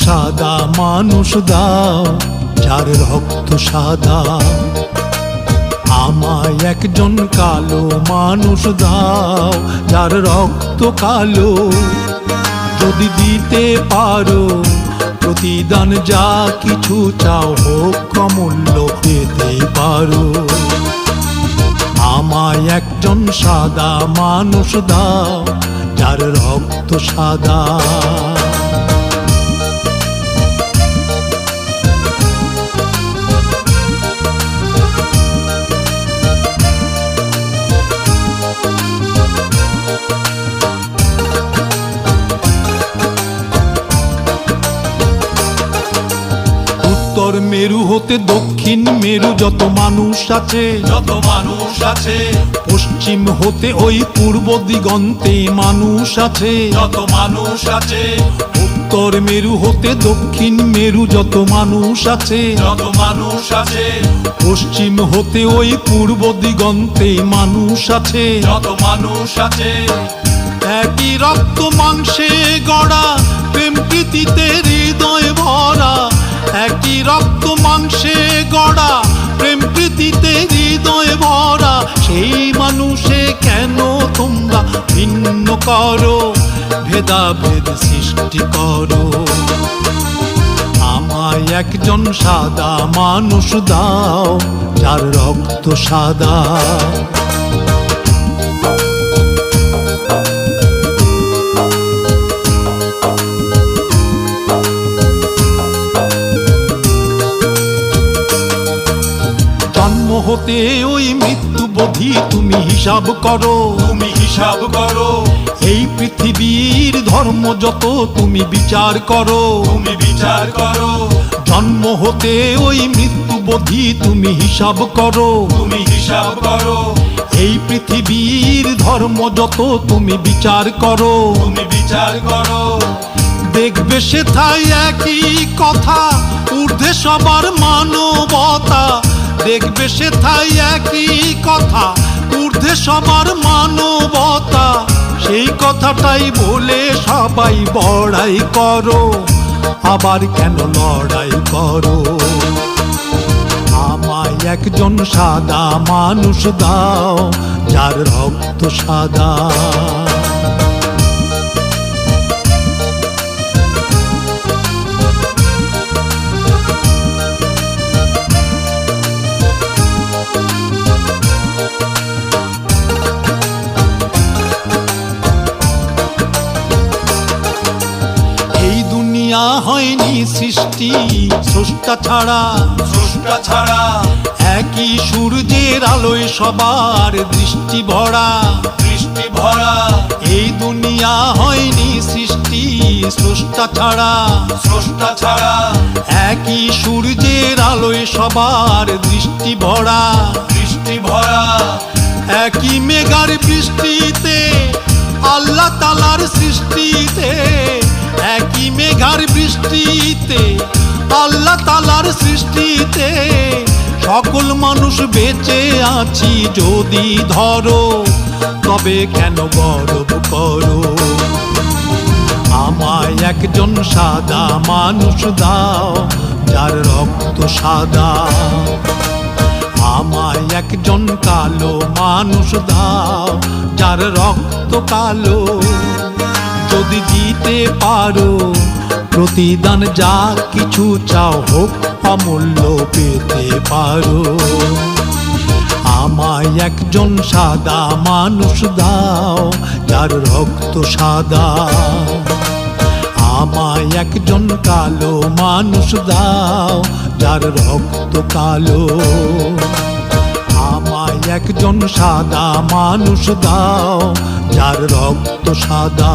সাদা মানুষ দাও, যার রক্ত সাদা। আমায় একজন কালো মানুষ দাও, যার রক্ত কালো। যদি দিতে পারো প্রতিদান, যা কিছু চাও হোক অমূল্য, পেতে পারো। আমায় একজন সাদা মানুষ দাও, যার রক্ত সাদা। উত্তর মেরু হতে দক্ষিণ মেরু যত মানুষ আছে, যত মানুষ আছে, পশ্চিম হতে ওই পূর্ব দিগন্তে মানুষ আছে, যত মানুষ আছে, উত্তর মেরু হতে দক্ষিণ মেরু যত মানুষ আছে, যত মানুষ আছে, পশ্চিম হতে ওই পূর্ব দিগন্তে মানুষ আছে, যত মানুষ আছে। একই রক্ত মাংসে গড়া, প্রেম প্রীতিতে হৃদয় ভরা। একই রক্ত মাংসে গড়া, প্রেম প্রীতিতে হৃদয় ভরা। সেই মানুষে কেন তোমরা ভিন্ন করো, ভেদাভেদ সৃষ্টি করো। আমায় একজন সাদা মানুষ দাও, যার রক্ত সাদা। জন্ম হতে ওই মৃত্যু বোধি তুমি হিসাব করো, তুমি হিসাব করো। এই পৃথিবীর ধর্ম যত তুমি বিচার করো, তুমি বিচার করো। জন্ম হতে ওই মৃত্যু বোধি তুমি হিসাব করো, তুমি হিসাব করো। এই পৃথিবীর ধর্ম যত তুমি বিচার করো, তুমি বিচার করো। দেখবে সেথায় একই কথা, ঊর্ধ্বে সবার মানবতা। দেখবে সেথায় একই কথা, ঊর্ধ্বে সবার মানবতা। সেই কথাটাই বলে সবাই বড়াই করো, আবার কেন লড়াই করো। আমায় একজন সাদা মানুষ দাও, যার রক্ত সাদা। হয়নি সৃষ্টি স্রষ্টা ছাড়া, স্রষ্টা ছাড়া। একই সূর্যের আলোয় সবার দৃষ্টি ভরা, দৃষ্টি ভরা। এই দুনিয়া হয়নি সৃষ্টি স্রষ্টা ছাড়া, স্রষ্টা ছাড়া। একই সূর্যের আলোয় সবার দৃষ্টি ভরা, দৃষ্টি ভরা। একই মেঘার বৃষ্টিতে আল্লাহ তাআলার সৃষ্টিতে। একই মেঘার বৃষ্টিতে আল্লাহ তাআলার সৃষ্টিতে। সকল মানুষ বেঁচে আছি যদি ধরো, তবে কেন গর্ব করো। আমায় একজন সাদা মানুষ দাও, যার রক্ত সাদা। আমায় একজন কালো মানুষ দাও, যার রক্ত কালো। যদি দিতে পারো প্রতিদান, যা কিছু চাও হোক অমূল্য, পেতে পারো। আমায় একজন সাদা মানুষ দাও, যার রক্ত সাদা। আমায় একজন কালো মানুষ দাও, যার রক্ত কালো। আমায় একজন সাদা মানুষ দাও, যার রক্ত সাদা।